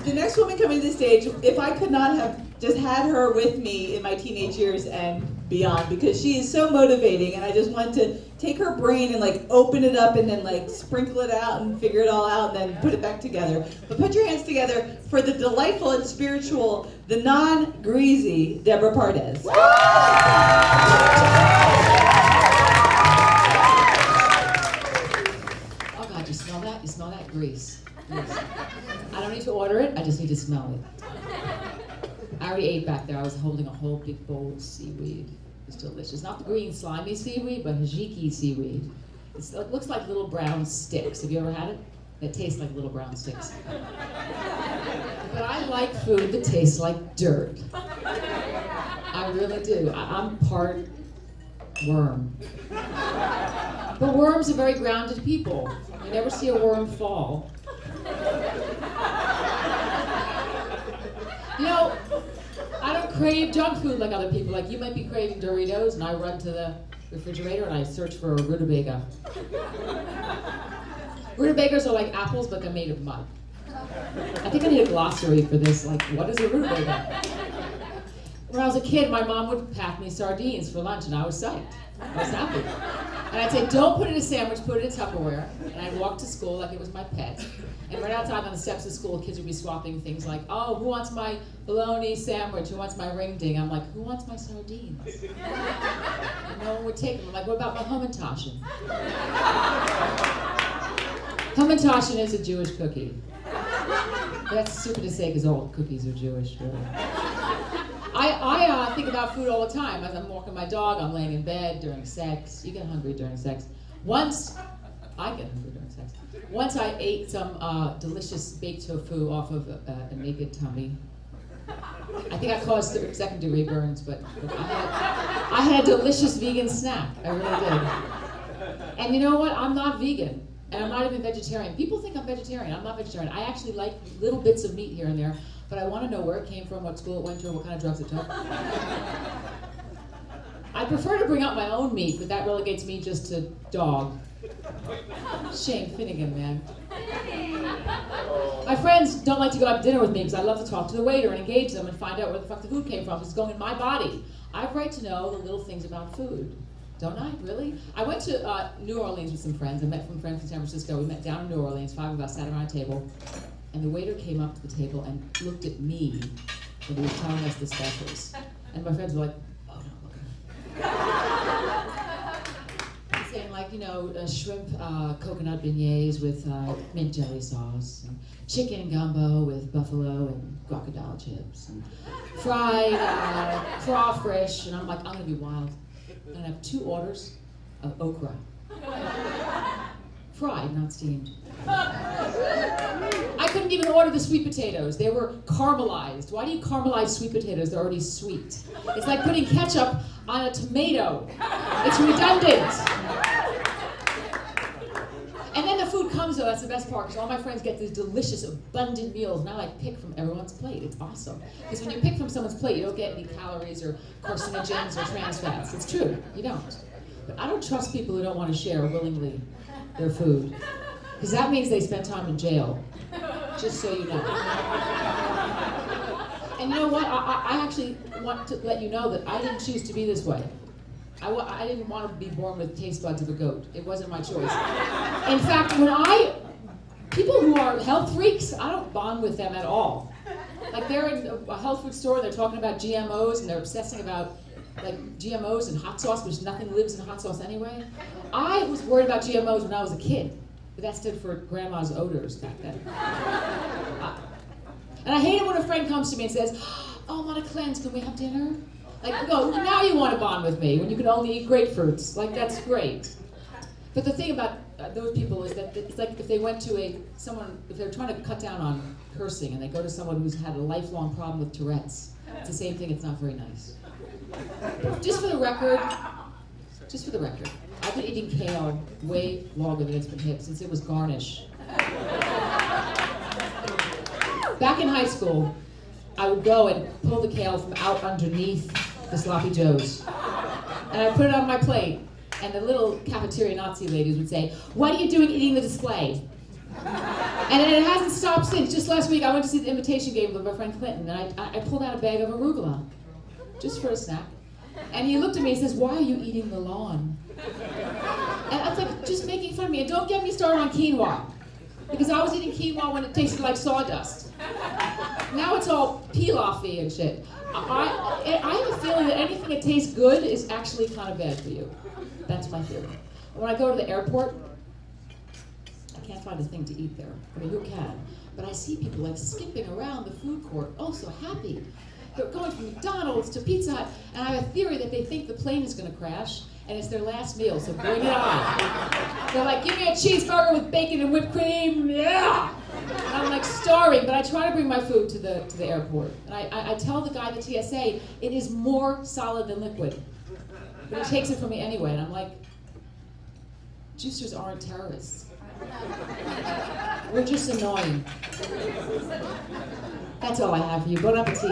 The next woman coming to the stage, if I could not have just had her with me in my teenage years and beyond, because she is so motivating, and I just want to take her brain and like open it up and then like sprinkle it out and figure it all out and then put it back together. But put your hands together for the delightful and spiritual, the non-greasy Deborah Pardes. Oh God, you smell that? You smell that grease. I don't need to order it, I just need to smell it. I already ate back there. I was holding a whole big bowl of seaweed. It was delicious. Not the green slimy seaweed, but hijiki seaweed. It looks like little brown sticks. Have you ever had it? It tastes like little brown sticks. But I like food that tastes like dirt. I really do. I'm part worm. But worms are very grounded people. You never see a worm fall. You know, I don't crave junk food like other people. Like you might be craving Doritos, and I run to the refrigerator and I search for a rutabaga. Rutabagas are like apples, but they're made of mud. I think I need a glossary for this. Like, what is a rutabaga? When I was a kid, my mom would pack me sardines for lunch, and I was psyched. I was happy. And I'd say, don't put it in a sandwich, put it in Tupperware. And I'd walk to school like it was my pet. And right outside on the steps of school, kids would be swapping things like, oh, who wants my bologna sandwich? Who wants my ring ding? I'm like, who wants my sardines? And no one would take them. I'm like, what about my Hamantaschen? Hamantaschen is a Jewish cookie. That's stupid to say because all cookies are Jewish, really. I think about food all the time. As I'm walking my dog, I'm laying in bed during sex. You get hungry during sex. Once, I get hungry during sex. Once I ate some delicious baked tofu off of a naked tummy. I think I caused second-degree burns, but I had a delicious vegan snack. I really did. And you know what? I'm not vegan, and I'm not even vegetarian. People think I'm vegetarian. I'm not vegetarian. I actually like little bits of meat here and there, but I want to know where it came from, what school it went to, and what kind of drugs it took. I prefer to bring out my own meat, but that relegates me just to dog. Shane Finnegan, man. My friends don't like to go out to dinner with me because I love to talk to the waiter and engage them and find out where the fuck the food came from. It's going in my body. I have a right to know the little things about food. Don't I? Really? I went to New Orleans with some friends. I met some friends from San Francisco. We met down in New Orleans. 5 of us sat around a table. And the waiter came up to the table and looked at me when he was telling us the specials. And my friends were like, oh, no, look at him. Saying like, you know, shrimp coconut beignets with mint jelly sauce, and chicken gumbo with buffalo and crocodile chips, and fried crawfish, and I'm like, I'm gonna be wild. I'm gonna have 2 orders of okra. Fried, not steamed. I couldn't even order the sweet potatoes. They were caramelized. Why do you caramelize sweet potatoes? They're already sweet. It's like putting ketchup on a tomato. It's redundant. And then the food comes though, that's the best part, because all my friends get these delicious, abundant meals, and I like pick from everyone's plate. It's awesome. Because when you pick from someone's plate, you don't get any calories or carcinogens or trans fats. It's true, you don't. But I don't trust people who don't want to share willingly their food. Because that means they spend time in jail, just so you know. And you know what, I actually want to let you know that I didn't choose to be this way. I didn't want to be born with taste buds of a goat. It wasn't my choice. In fact, people who are health freaks, I don't bond with them at all. Like they're in a health food store, they're talking about GMOs, and they're obsessing about like GMOs and hot sauce, which nothing lives in hot sauce anyway. I was worried about GMOs when I was a kid, but that stood for grandma's odors back then. And I hate it when a friend comes to me and says, oh, I'm on a cleanse, can we have dinner? Like, no, now you want to bond with me when you can only eat grapefruits. Like, that's great. But the thing about those people is that it's like if they went to if they're trying to cut down on cursing and they go to someone who's had a lifelong problem with Tourette's, it's the same thing, it's not very nice. Just for the record, I've been eating kale way longer than it's been hip, since it was garnish. Back in high school, I would go and pull the kale from out underneath the sloppy joes. And I'd put it on my plate, and the little cafeteria Nazi ladies would say, what are you doing eating the display? And it hasn't stopped since. Just last week, I went to see the Invitation Game with my friend Clinton, and I pulled out a bag of arugula, just for a snack. And he looked at me and says, "Why are you eating the lawn?" And I was like, just making fun of me. And don't get me started on quinoa, because I was eating quinoa when it tasted like sawdust. Now it's all pilaf-y and shit. I have a feeling that anything that tastes good is actually kind of bad for you. That's my theory. When I go to the airport, I can't find a thing to eat there. I mean, who can? But I see people like skipping around the food court, oh, so happy. They're going from McDonald's to Pizza Hut, and I have a theory that they think the plane is going to crash, and it's their last meal, so bring it on. They're like, give me a cheeseburger with bacon and whipped cream, yeah! And I'm like starving, but I try to bring my food to the airport. And I tell the guy at the TSA, it is more solid than liquid. But he takes it from me anyway, and I'm like, juicers aren't terrorists. We're just annoying. That's all I have for you. Bon appetit.